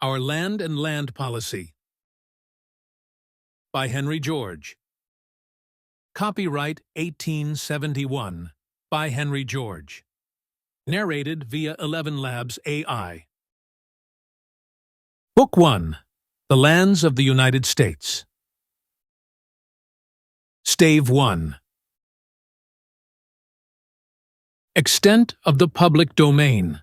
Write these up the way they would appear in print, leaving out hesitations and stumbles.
Our Land and Land Policy by Henry George. Copyright 1871 by Henry George. Narrated via ElevenLabs AI. Book 1. The Lands of the United States. Stave 1. Extent of the public domain.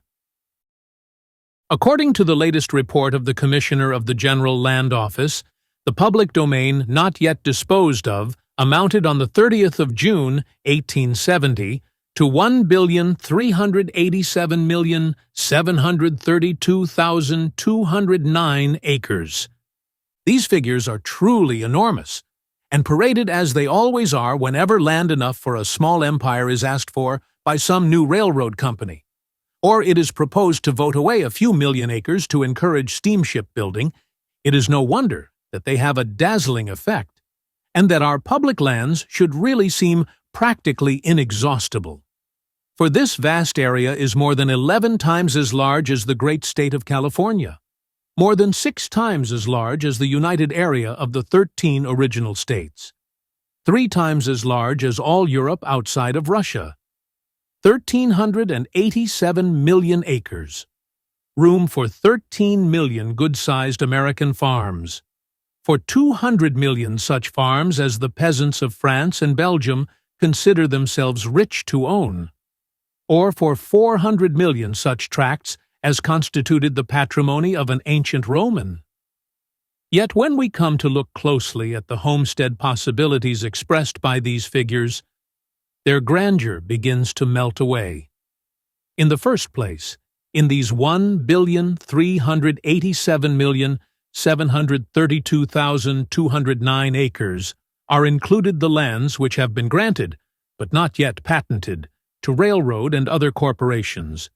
According to the latest report of the Commissioner of the General Land Office, the public domain not yet disposed of amounted on the 30th of June, 1870, to 1,387,732,209 acres. These figures are truly enormous, and paraded as they always are whenever land enough for a small empire is asked for by some new railroad company, or it is proposed to vote away a few million acres to encourage steamship building, it is no wonder that they have a dazzling effect, and that our public lands should really seem practically inexhaustible. For this vast area is more than 11 times as large as the great state of California, more than 6 times as large as the united area of the 13 original states, 3 times as large as all Europe outside of Russia, 1,387 million acres, room for 13 million good-sized American farms, for 200 million such farms as the peasants of France and Belgium consider themselves rich to own, or for 400 million such tracts as constituted the patrimony of an ancient Roman. Yet when we come to look closely at the homestead possibilities expressed by these figures, their grandeur begins to melt away. In the first place, in these 1,387,732,209 acres are included the lands which have been granted, but not yet patented, to railroad and other corporations,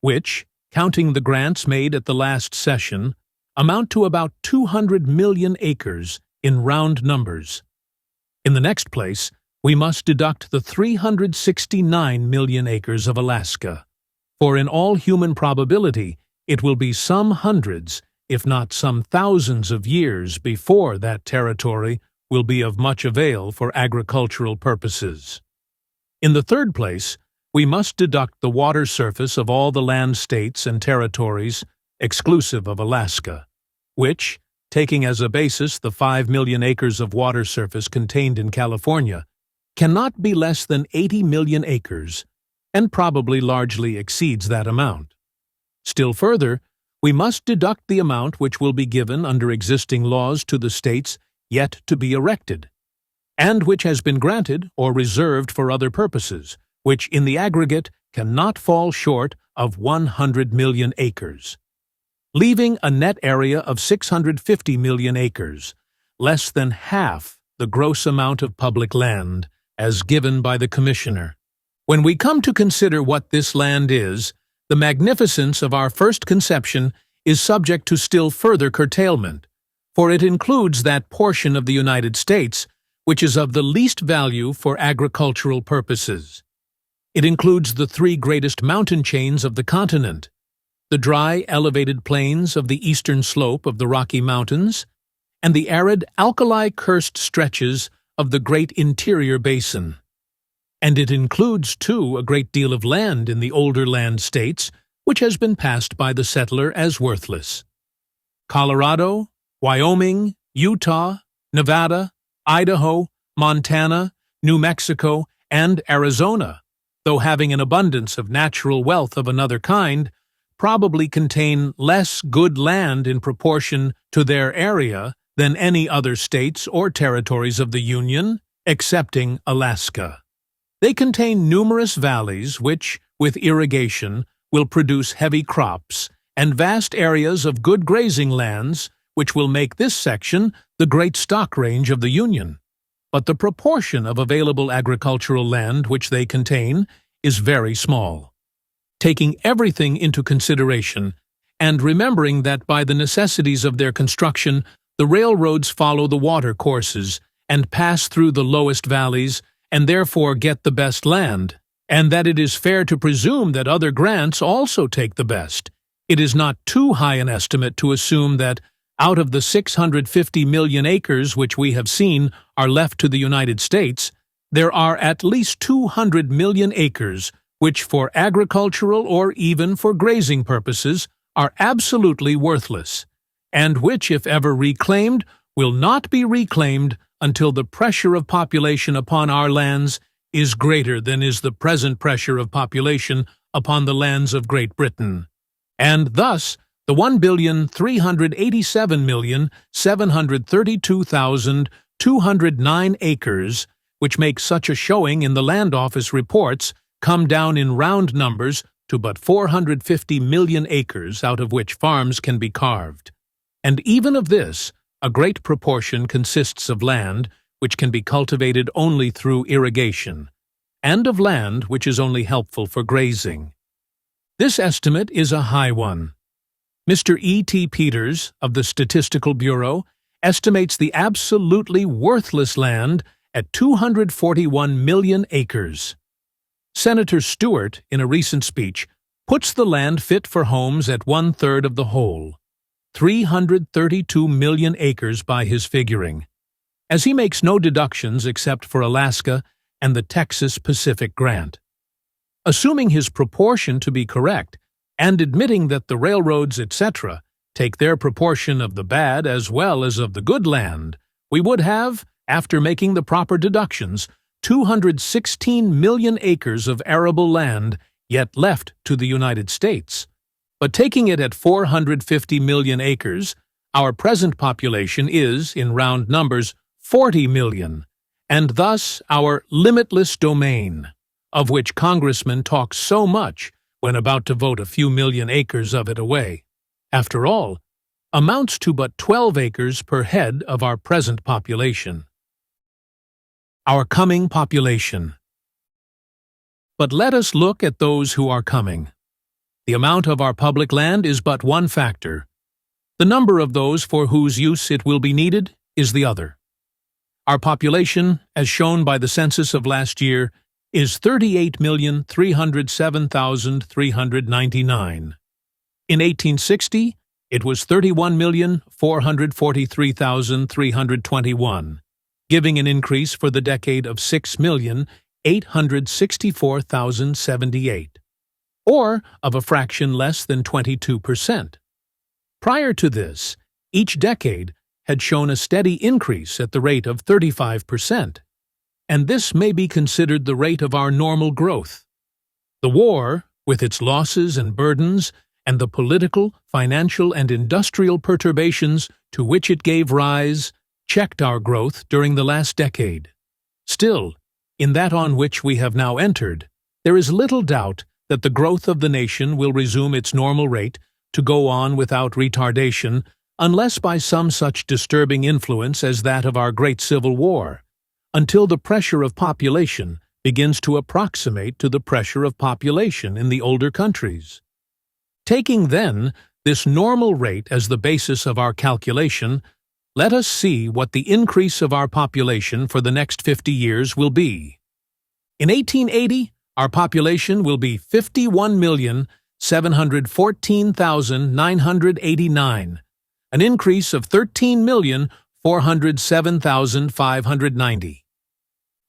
which, counting the grants made at the last session, amount to about 200 million acres in round numbers. In the next place, we must deduct the 369 million acres of Alaska, for in all human probability it will be some hundreds, if not some thousands of years before that territory will be of much avail for agricultural purposes. In the third place, we must deduct the water surface of all the land states and territories, exclusive of Alaska, which, taking as a basis the 5 million acres of water surface contained in California, cannot be less than 80 million acres, and probably largely exceeds that amount. Still further, we must deduct the amount which will be given under existing laws to the states yet to be erected, and which has been granted or reserved for other purposes, which in the aggregate cannot fall short of 100 million acres, leaving a net area of 650 million acres, less than half the gross amount of public land as given by the Commissioner. When we come to consider what this land is, the magnificence of our first conception is subject to still further curtailment, for it includes that portion of the United States which is of the least value for agricultural purposes. It includes the 3 greatest mountain chains of the continent, the dry, elevated plains of the eastern slope of the Rocky Mountains, and the arid, alkali-cursed stretches of the great interior basin. And it includes, too, a great deal of land in the older land states, which has been passed by the settler as worthless. Colorado, Wyoming, Utah, Nevada, Idaho, Montana, New Mexico, and Arizona, though having an abundance of natural wealth of another kind, probably contain less good land in proportion to their area than any other states or territories of the Union, excepting Alaska. They contain numerous valleys which, with irrigation, will produce heavy crops, and vast areas of good grazing lands, which will make this section the great stock range of the Union. But the proportion of available agricultural land which they contain is very small. Taking everything into consideration, and remembering that by the necessities of their construction, the railroads follow the water courses and pass through the lowest valleys and therefore get the best land, and that it is fair to presume that other grants also take the best, It is not too high an estimate to assume that out of the 650 million acres which we have seen are left to the United States, there are at least 200 million acres which for agricultural or even for grazing purposes are absolutely worthless, and which, if ever reclaimed, will not be reclaimed until the pressure of population upon our lands is greater than is the present pressure of population upon the lands of Great Britain. And thus, the 1,387,732,209 acres, which make such a showing in the Land Office reports, come down in round numbers to but 450 million acres out of which farms can be carved. And even of this, a great proportion consists of land which can be cultivated only through irrigation, and of land which is only helpful for grazing. This estimate is a high one. Mr. E.T. Peters of the Statistical Bureau estimates the absolutely worthless land at 241 million acres. Senator Stewart, in a recent speech, puts the land fit for homes at 1/3 of the whole, 332 million acres by his figuring, as he makes no deductions except for Alaska and the Texas Pacific Grant. Assuming his proportion to be correct, and admitting that the railroads, etc., take their proportion of the bad as well as of the good land, we would have, after making the proper deductions, 216 million acres of arable land yet left to the United States. But taking it at 450 million acres, our present population is, in round numbers, 40 million, and thus our limitless domain, of which congressmen talk so much when about to vote a few million acres of it away, after all, amounts to but 12 acres per head of our present population. Our coming population. But let us look at those who are coming. The amount of our public land is but one factor. The number of those for whose use it will be needed is the other. Our population, as shown by the census of last year, is 38,307,399. In 1860, it was 31,443,321, giving an increase for the decade of 6,864,078, or of a fraction less than 22%. Prior to this, each decade had shown a steady increase at the rate of 35%, and this may be considered the rate of our normal growth. The war, with its losses and burdens, and the political, financial, and industrial perturbations to which it gave rise, checked our growth during the last decade. Still, in that on which we have now entered, there is little doubt that the growth of the nation will resume its normal rate to go on without retardation, unless by some such disturbing influence as that of our great Civil War, until the pressure of population begins to approximate to the pressure of population in the older countries. Taking, then, this normal rate as the basis of our calculation, let us see what the increase of our population for the next 50 years will be. In 1880, our population will be 51,714,989, an increase of 13,407,590.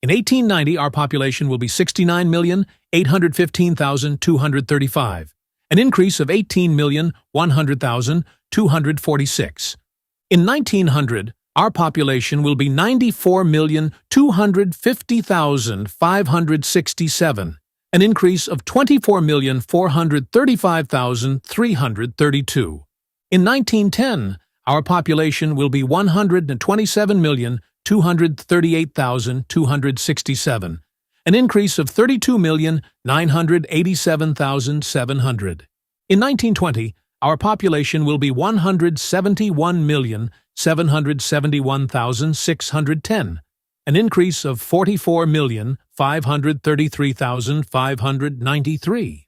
In 1890, our population will be 69,815,235, an increase of 18,100,246. In 1900, our population will be 94,250,567, an increase of 24,435,332. In 1910, our population will be 127,238,267, an increase of 32,987,700. In 1920, our population will be 171,771,610, an increase of 44,533,593.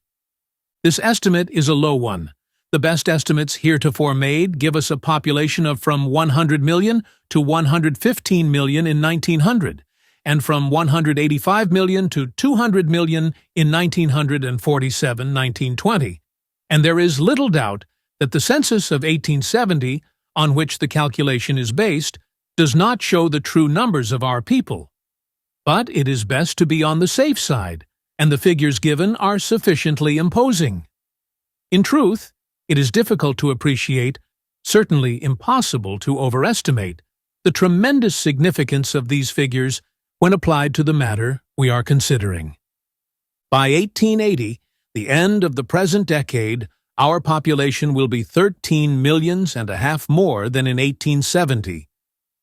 This estimate is a low one. The best estimates heretofore made give us a population of from 100 million to 115 million in 1900, and from 185 million to 200 million in 1947-1920. And there is little doubt that the census of 1870, on which the calculation is based, does not show the true numbers of our people. But it is best to be on the safe side, and the figures given are sufficiently imposing. In truth, it is difficult to appreciate, certainly impossible to overestimate, the tremendous significance of these figures when applied to the matter we are considering. By 1880, the end of the present decade, our population will be 13 millions and a half more than in 1870.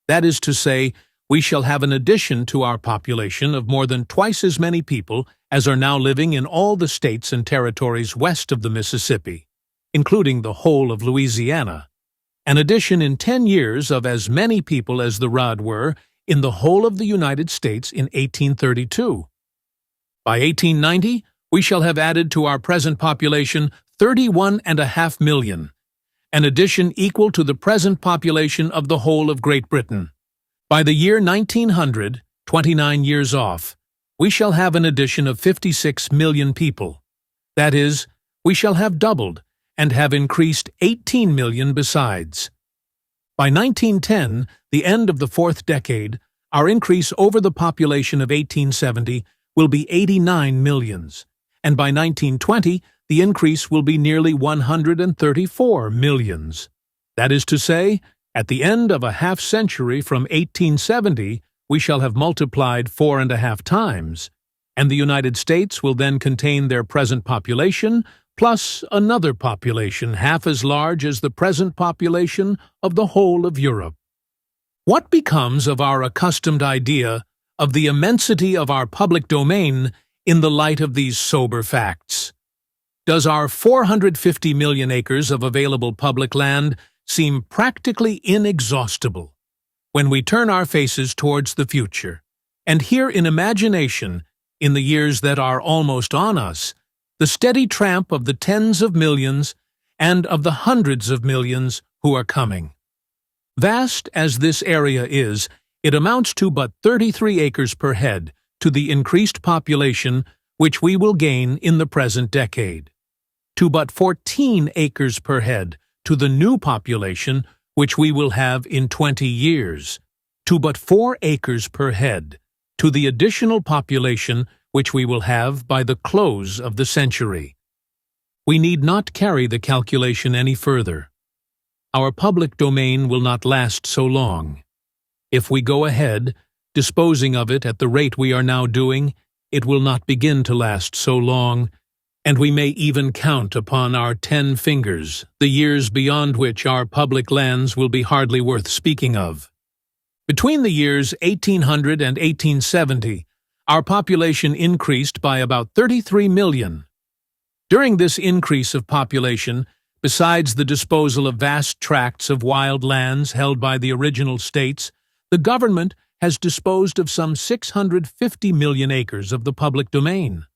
That is to say, we shall have an addition to our population of more than twice as many people as are now living in all the states and territories west of the Mississippi, including the whole of Louisiana. An addition in 10 years of as many people as the Rod were in the whole of the United States in 1832. By 1890, we shall have added to our present population 31.5 million, an addition equal to the present population of the whole of Great Britain. By the year 1900, 29 years off, we shall have an addition of 56 million people. That is, we shall have doubled and have increased 18 million besides. By 1910, the end of the fourth decade, our increase over the population of 1870 will be 89 millions, and by 1920, the increase will be nearly 134 millions. That is to say, at the end of a half-century from 1870, we shall have multiplied 4.5 times, and the United States will then contain their present population plus another population half as large as the present population of the whole of Europe. What becomes of our accustomed idea of the immensity of our public domain in the light of these sober facts? Does our 450 million acres of available public land seem practically inexhaustible when we turn our faces towards the future, and hear in imagination, in the years that are almost on us, the steady tramp of the tens of millions and of the hundreds of millions who are coming? Vast as this area is, it amounts to but 33 acres per head to the increased population which we will gain in the present decade, to but 14 acres per head to the new population which we will have in 20 years, to but 4 acres per head to the additional population which we will have by the close of the century. We need not carry the calculation any further. Our public domain will not last so long. If we go ahead, disposing of it at the rate we are now doing, it will not begin to last so long, and we may even count upon our 10 fingers the years beyond which our public lands will be hardly worth speaking of. Between the years 1800 and 1870, our population increased by about 33 million. During this increase of population, besides the disposal of vast tracts of wild lands held by the original states, the government has disposed of some 650 million acres of the public domain.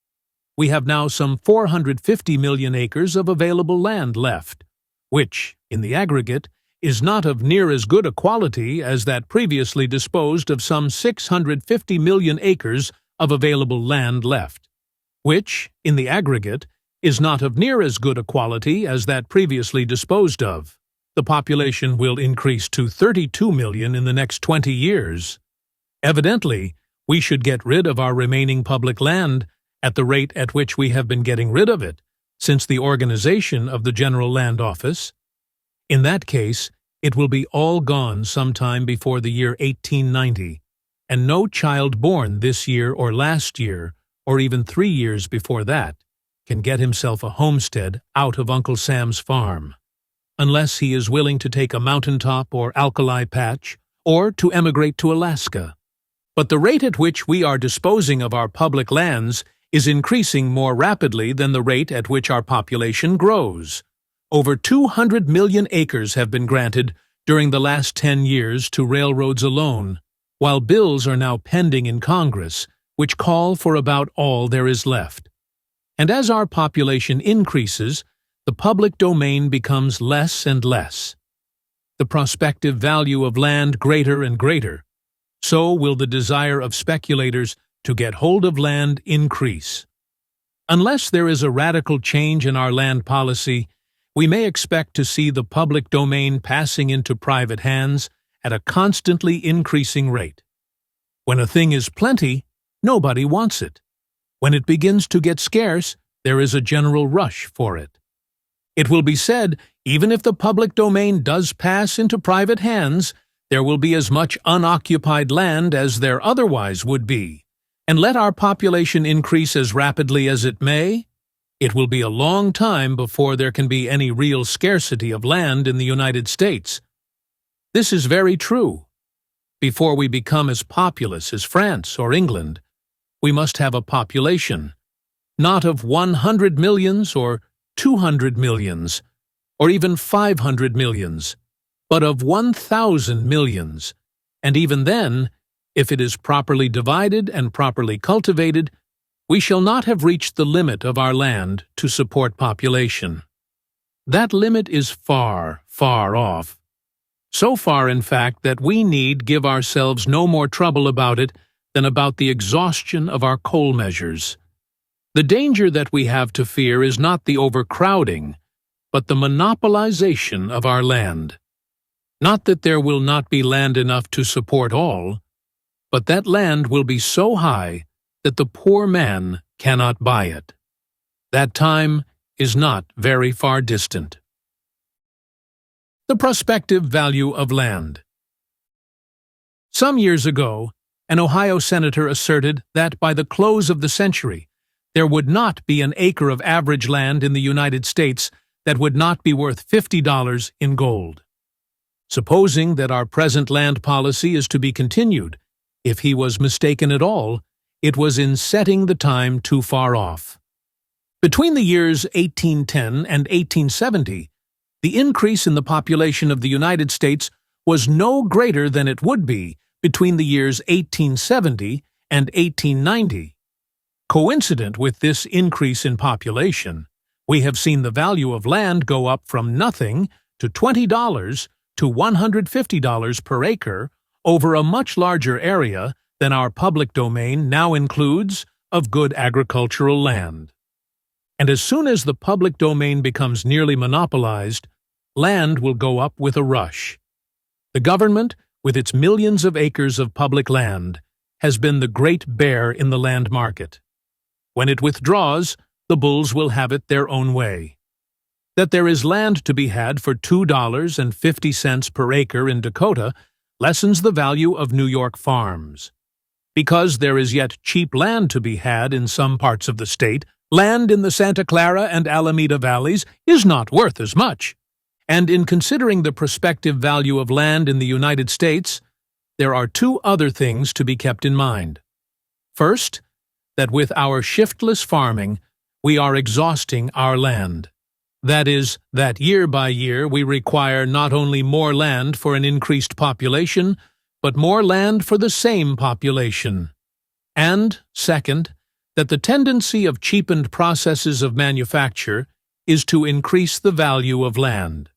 We have now some 450 million acres of available land left, which, in the aggregate, is not of near as good a quality as that previously disposed of some 650 million acres of available land left, which, in the aggregate, is not of near as good a quality as that previously disposed of. The population will increase to 32 million in the next 20 years. Evidently, we should get rid of our remaining public land at the rate at which we have been getting rid of it since the organization of the General Land Office. In that case, it will be all gone sometime before the year 1890, and no child born this year or last year, or even 3 years before that, can get himself a homestead out of Uncle Sam's farm, unless he is willing to take a mountaintop or alkali patch, or to emigrate to Alaska. But the rate at which we are disposing of our public lands is increasing more rapidly than the rate at which our population grows. Over 200 million acres have been granted during the last 10 years to railroads alone, while bills are now pending in Congress, which call for about all there is left. And as our population increases, the public domain becomes less and less. The prospective value of land greater and greater. So will the desire of speculators to get hold of land increase. Unless there is a radical change in our land policy, we may expect to see the public domain passing into private hands at a constantly increasing rate. When a thing is plenty, nobody wants it. When it begins to get scarce, there is a general rush for it. It will be said, even if the public domain does pass into private hands, there will be as much unoccupied land as there otherwise would be. And let our population increase as rapidly as it may, it will be a long time before there can be any real scarcity of land in the United States. This is very true. Before we become as populous as France or England, we must have a population, not of 100 millions or 200 millions, or even 500 millions, but of 1,000 millions, and even then, if it is properly divided and properly cultivated, we shall not have reached the limit of our land to support population. That limit is far, far off. So far, in fact, that we need give ourselves no more trouble about it than about the exhaustion of our coal measures. The danger that we have to fear is not the overcrowding, but the monopolization of our land. Not that there will not be land enough to support all, but that land will be so high that the poor man cannot buy it. That time is not very far distant. The prospective value of land. Some years ago, an Ohio senator asserted that by the close of the century, there would not be an acre of average land in the United States that would not be worth $50 in gold. Supposing that our present land policy is to be continued, if he was mistaken at all, it was in setting the time too far off. Between the years 1810 and 1870, the increase in the population of the United States was no greater than it would be between the years 1870 and 1890. Coincident with this increase in population, we have seen the value of land go up from nothing to $20 to $150 per acre over a much larger area than our public domain now includes of good agricultural land. And as soon as the public domain becomes nearly monopolized, land will go up with a rush. The government, with its millions of acres of public land, has been the great bear in the land market. When it withdraws, the bulls will have it their own way. That there is land to be had for $2.50 per acre in Dakota lessens the value of New York farms. Because there is yet cheap land to be had in some parts of the state, land in the Santa Clara and Alameda valleys is not worth as much. And in considering the prospective value of land in the United States, there are two other things to be kept in mind. First, that with our shiftless farming, we are exhausting our land. That is, that year by year we require not only more land for an increased population, but more land for the same population. And, second, that the tendency of cheapened processes of manufacture is to increase the value of land.